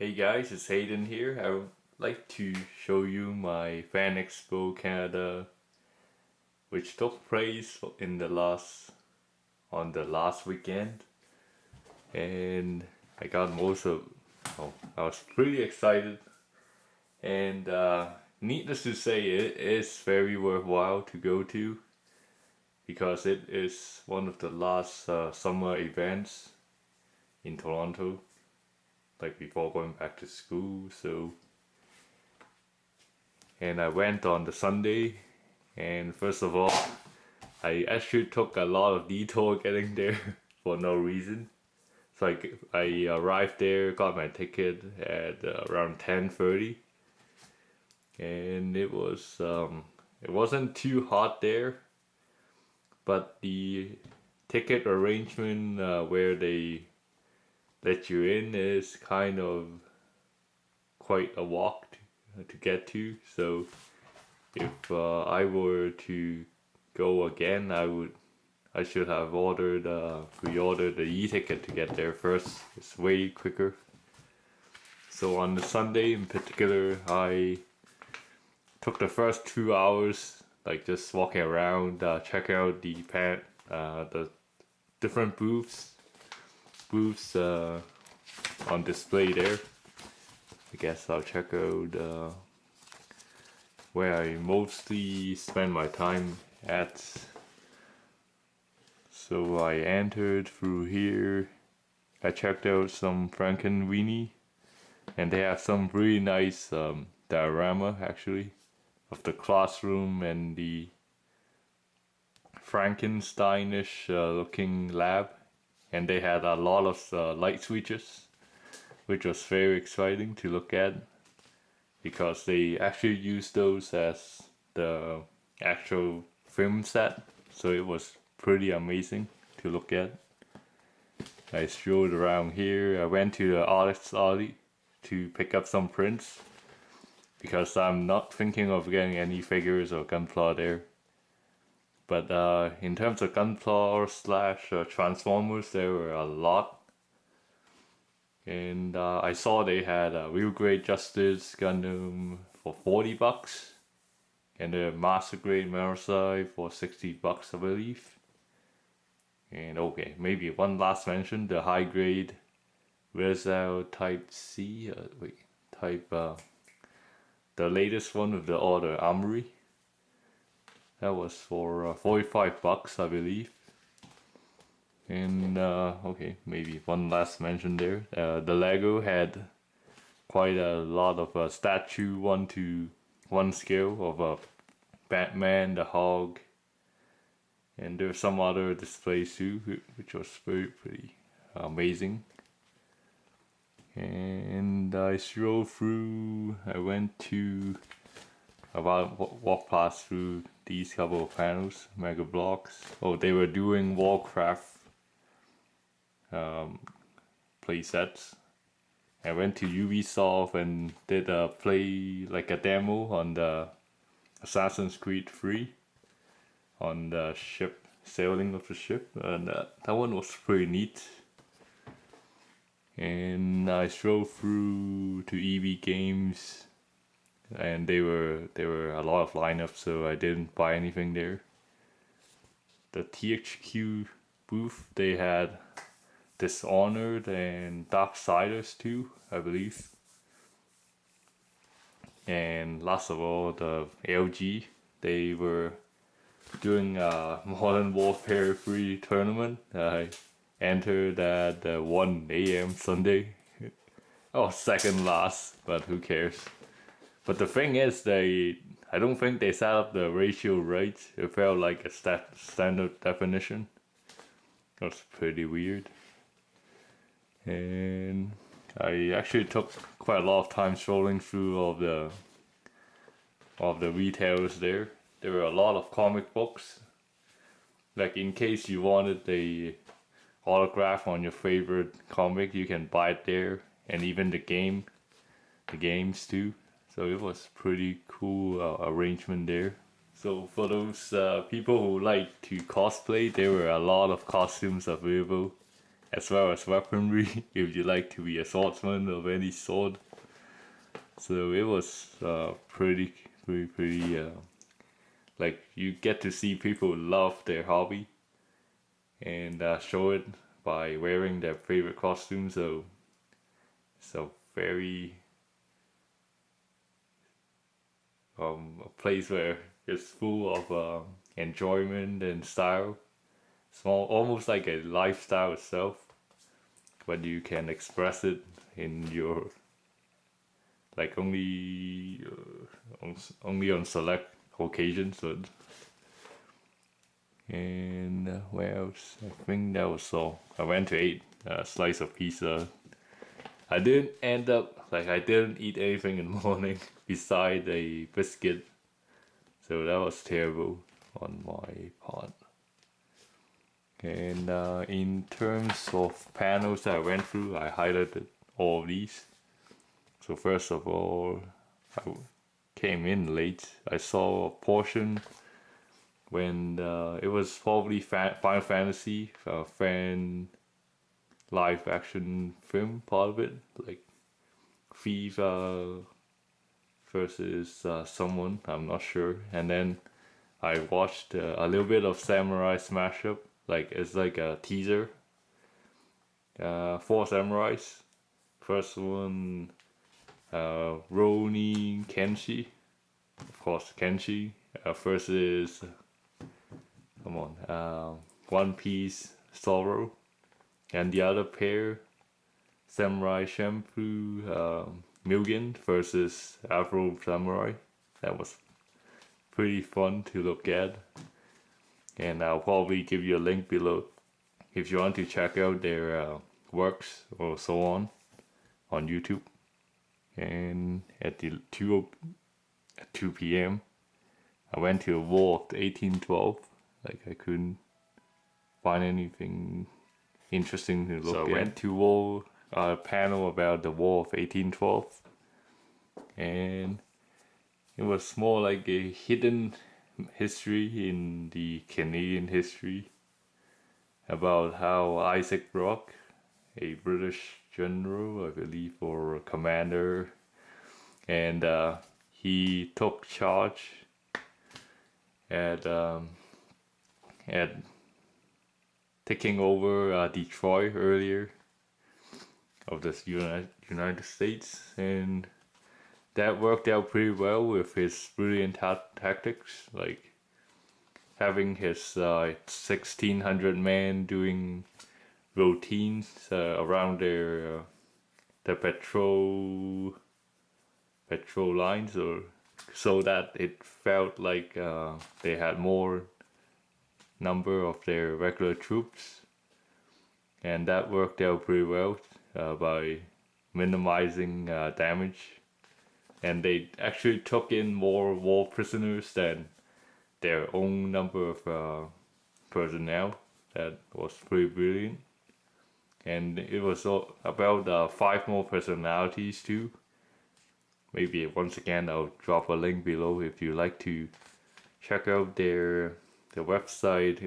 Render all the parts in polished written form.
Hey guys, it's Hayden here. I would like to show you my FANEXPO Canada, which took place on the last weekend, and I got I was pretty excited, and needless to say, it is very worthwhile to go to because it is one of the last summer events in Toronto, like before going back to school. And I went on the Sunday, and first of all, I actually took a lot of detour getting there for no reason. So I arrived there, got my ticket at around 10:30, and it wasn't too hot there, but the ticket arrangement where they let you in is kind of quite a walk to get to. So if I were to go again, I should have pre-ordered the e-ticket to get there first. It's way quicker. So on the Sunday in particular, I took the first 2 hours like just walking around, checking out the different booths on display there. I guess I'll check out where I mostly spend my time at. So I entered through here. I checked out some Frankenweenie, and they have some really nice diorama actually of the classroom and the Frankensteinish looking lab, and they had a lot of light switches, which was very exciting to look at because they actually used those as the actual film set, so it was pretty amazing to look at. I strolled around here. I went to the artist's alley to pick up some prints because I'm not thinking of getting any figures or Gunpla there. But in terms of Gunpla / Transformers, there were a lot. And I saw they had a Real Grade Justice Gundam for $40, and the Master Grade Marasai for $60, I believe. And okay, maybe one last mention: the high grade Rizal Type C, the latest one with the Order Armory. That was for $45, I believe. And okay, maybe one last mention there. The Lego had quite a lot of statue 1:1 scale of Batman, the Hog, and there's some other displays too, which was pretty amazing. And I strolled through. I went to walk past through these couple of panels, Mega Blocks. Oh, they were doing Warcraft play sets. I went to Ubisoft and did a demo on the Assassin's Creed 3 on the ship, sailing of the ship, and that one was pretty neat. And I strolled through to EB Games, and there were a lot of lineups, so I didn't buy anything there. The THQ booth, they had Dishonored and Darksiders 2, I believe. And last of all, the LG, they were doing a Modern Warfare 3 tournament. I entered at 1 a.m. Sunday. Oh, second last, but who cares? But the thing is, I don't think they set up the ratio right. It felt like a standard definition. It was pretty weird. And I actually took quite a lot of time strolling through all of the retailers there. There were a lot of comic books. Like in case you wanted the autograph on your favorite comic, you can buy it there, and even the games too. So it was pretty cool arrangement there. So for those people who like to cosplay, there were a lot of costumes available as well as weaponry if you like to be a swordsman of any sort. So it was pretty like you get to see people love their hobby and show it by wearing their favorite costume. So it's a very a place where it's full of enjoyment and style. Small, almost like a lifestyle itself, but you can express it in your like only on select occasions. But and where else? I think that was all. I went to eat a slice of pizza. I didn't eat anything in the morning beside a biscuit, so that was terrible on my part. And in terms of panels that I went through, I highlighted all of these. So first of all, I came in late. I saw a portion when it was probably Final Fantasy fan live action film part of it, like FIFA versus someone, I'm not sure. And then I watched a little bit of Samurai Smash Up, like it's like a teaser. 4 samurais. First one, Roni Kenshi, of course Kenshi, versus One Piece Zoro, and the other pair, Samurai Champloo Mugen versus Afro Samurai. That was pretty fun to look at, and I'll probably give you a link below if you want to check out their works or so on YouTube. And at 2 p.m. I went to a War of 1812. Like I couldn't find anything interesting to look at. So I went to a panel about the War of 1812, and it was more like a hidden history in the Canadian history about how Isaac Brock, a British general, I believe, or a commander, and he took charge at taking over Detroit earlier of the United States, and that worked out pretty well with his brilliant tactics, like having his 1,600 men doing routines around the patrol lines, or so that it felt like they had more number of their regular troops, and that worked out pretty well by minimizing damage. And they actually took in more war prisoners than their own number of personnel. That was pretty brilliant. And it was about 5 more personalities too. Maybe once again I'll drop a link below if you like to check out their website.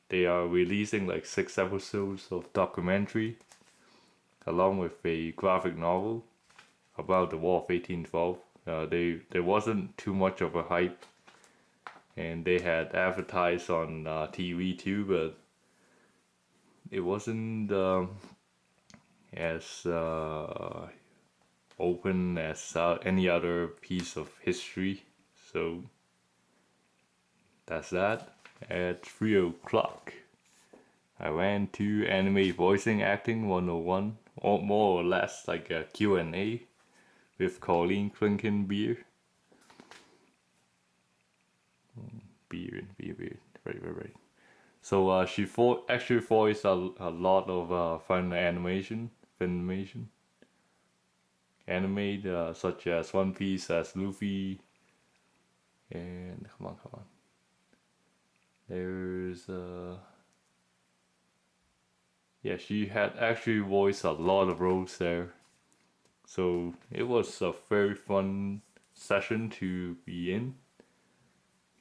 They are releasing like 6 episodes of documentary along with a graphic novel about the War of 1812. There wasn't too much of a hype, and they had advertised on TV too, but it wasn't as open as any other piece of history. So that's that. At 3 o'clock, I went to Anime Voicing Acting 101, or more or less like a Q&A with Colleen Clinkin Beer. Right. So she actually voiced a lot of fun animation, anime such as One Piece as Luffy, and come on. There's she had actually voiced a lot of roles there. So it was a very fun session to be in.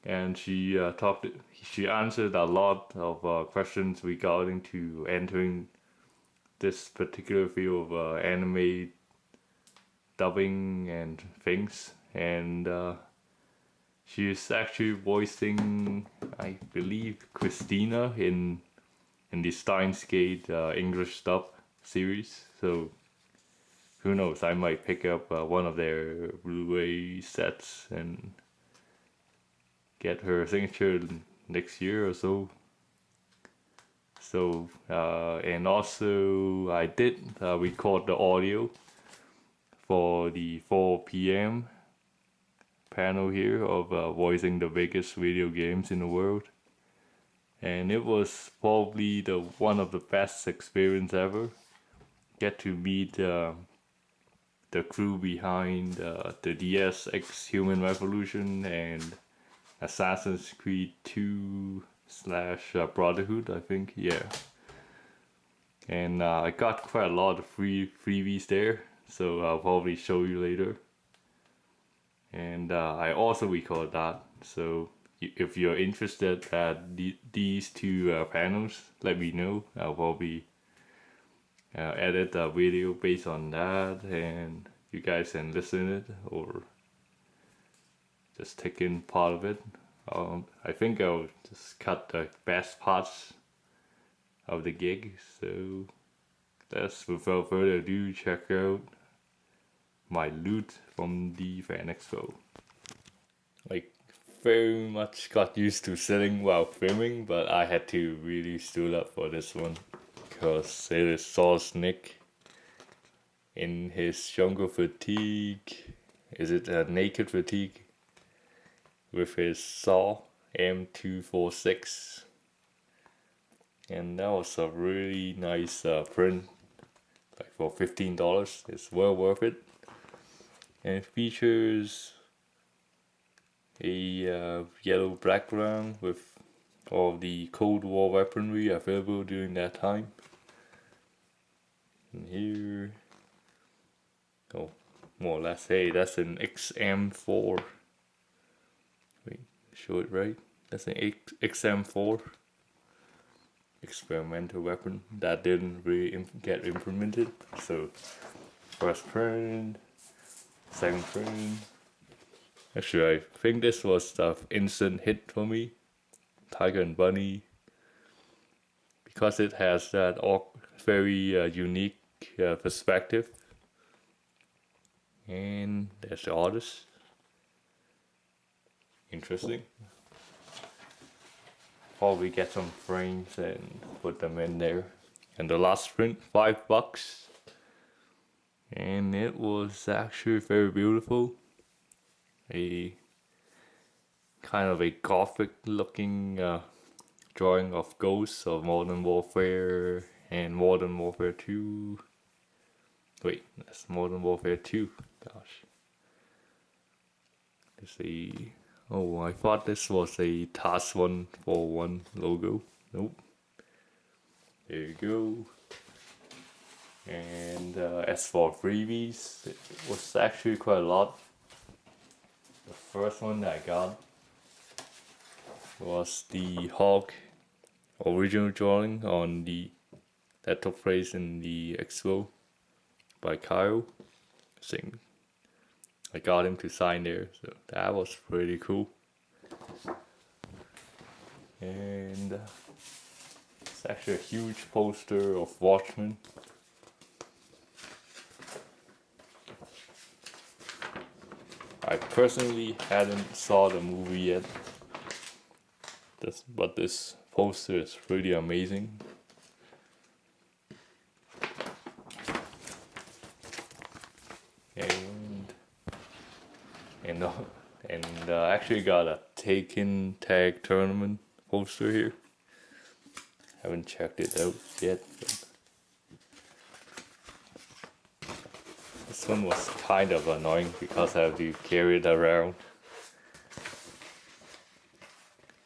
and she answered a lot of questions regarding to entering this particular field of anime dubbing and things, and she's actually voicing, I believe, Christina in the Steins Gate English dub series. So who knows? I might pick up one of their Blu-ray sets and get her signature next year or so. So and also I did record the audio for the 4 p.m. panel here of voicing the biggest video games in the world, and it was probably one of the best experience ever. Get to meet the crew behind the DS X Human Revolution and Assassin's Creed 2 / Brotherhood, I think, yeah. And I got quite a lot of freebies there, so I'll probably show you later. And I also record that, so if you're interested at these two panels, let me know. I'll probably edit a video based on that, and you guys can listen it or just take in part of it. I think I'll just cut the best parts of the gig. So let's, without further ado, check out my loot from the FANEXPO. Like, very much got used to sitting while filming, but I had to really stood up for this one because it is Sauce Nick in his jungle fatigue. Is it a naked fatigue? With his saw M246, and that was a really nice print. Like for $15, it's well worth it. And it features a yellow background with all the Cold War weaponry available during that time. And here, oh, more or less, hey, that's an XM4. Wait, show it right. That's an XM4 experimental weapon that didn't really get implemented. So, first print, second print. Actually, I think this was the instant hit for me. Tiger and Bunny, because it has that very unique perspective. And there's the artist. Interesting. Probably get some frames and put them in there. And the last print, $5. And it was actually very beautiful. A kind of a gothic looking drawing of ghosts of Modern Warfare and Modern Warfare 2. Wait, that's Modern Warfare 2. Gosh. Let's see. Oh, I thought this was a Task 141 logo. Nope. There you go. And as for freebies, it was actually quite a lot. The first one that I got was the Hawk original drawing on that took place in the expo by Kyle. I got him to sign there, so that was pretty cool. And it's actually a huge poster of Watchmen. I personally hadn't saw the movie yet, but this poster is pretty amazing. And actually got a Taken Tag Tournament poster here. Haven't checked it out yet. This one was kind of annoying because I have to carry it around.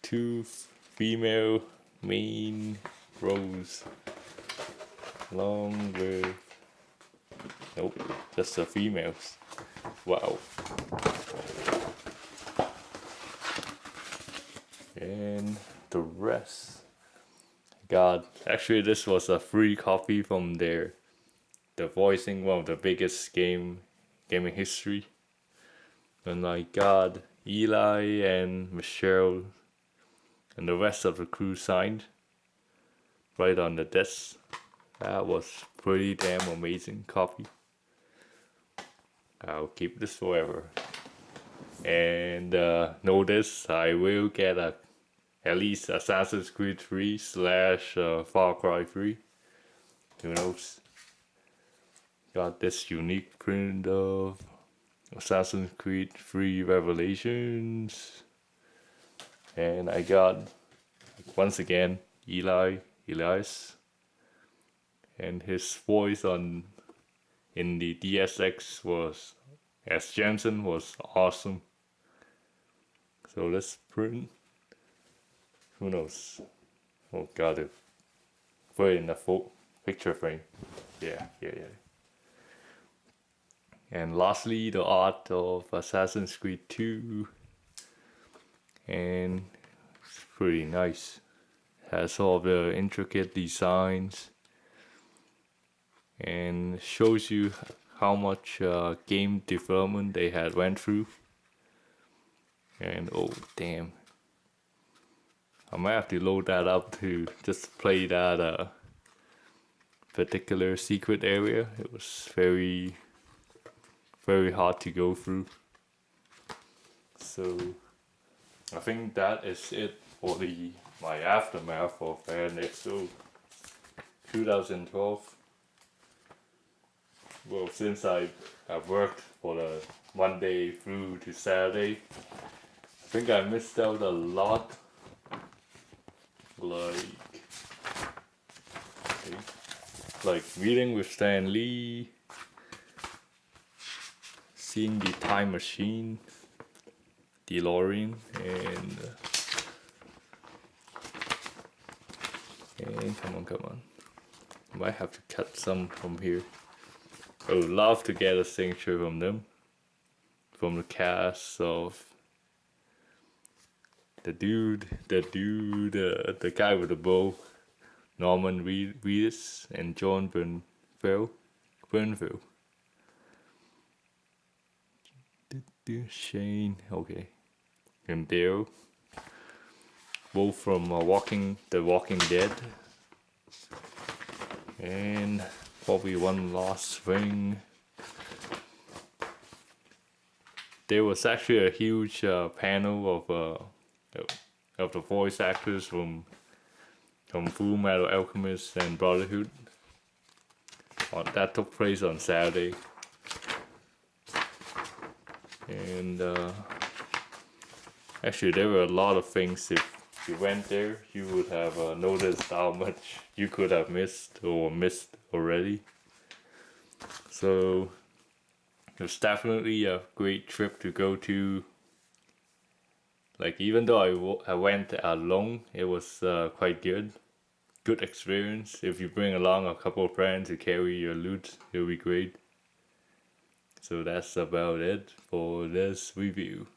2 female main rows along with, nope, just the females. Wow. And the rest, God, actually this was a free copy from the voicing, one of the biggest gaming history. And I got Eli and Michelle and the rest of the crew signed right on the desk. That was pretty damn amazing copy. I'll keep this forever. And notice I will get at least Assassin's Creed 3 / Far Cry 3. Who knows? Got this unique print of Assassin's Creed 3 Revelations. And I got, once again, Elias. And his voice in the DSX was, as Jensen, was awesome. So let's print. Who knows? Oh god, it put it in a full picture frame. Yeah. And lastly, the art of Assassin's Creed 2. And it's pretty nice. Has all the intricate designs. And shows you how much game development they had went through. And oh damn, I might have to load that up to just play that particular secret area. It was very hard to go through. So I think that is it for my aftermath of FANEXPO 2012. Well, since I've worked for the Monday through to Saturday, I think I missed out a lot. Like meeting with Stan Lee, seeing the time machine, DeLorean, and come on. Might have to cut some from here. I would love to get a signature from them, from the cast of the guy with the bow, Norman Reedus and John Bernville. Shane, okay, and Dale, both from The Walking Dead. And probably one last thing. There was actually a huge panel of the voice actors from Full Metal Alchemist and Brotherhood. That took place on Saturday. And actually there were a lot of things. If you went there, you would have noticed how much you could have missed already. So it was definitely a great trip to go to. Like, even though I went alone, it was quite good experience. If you bring along a couple of friends to carry your loot, it'll be great. So that's about it for this review.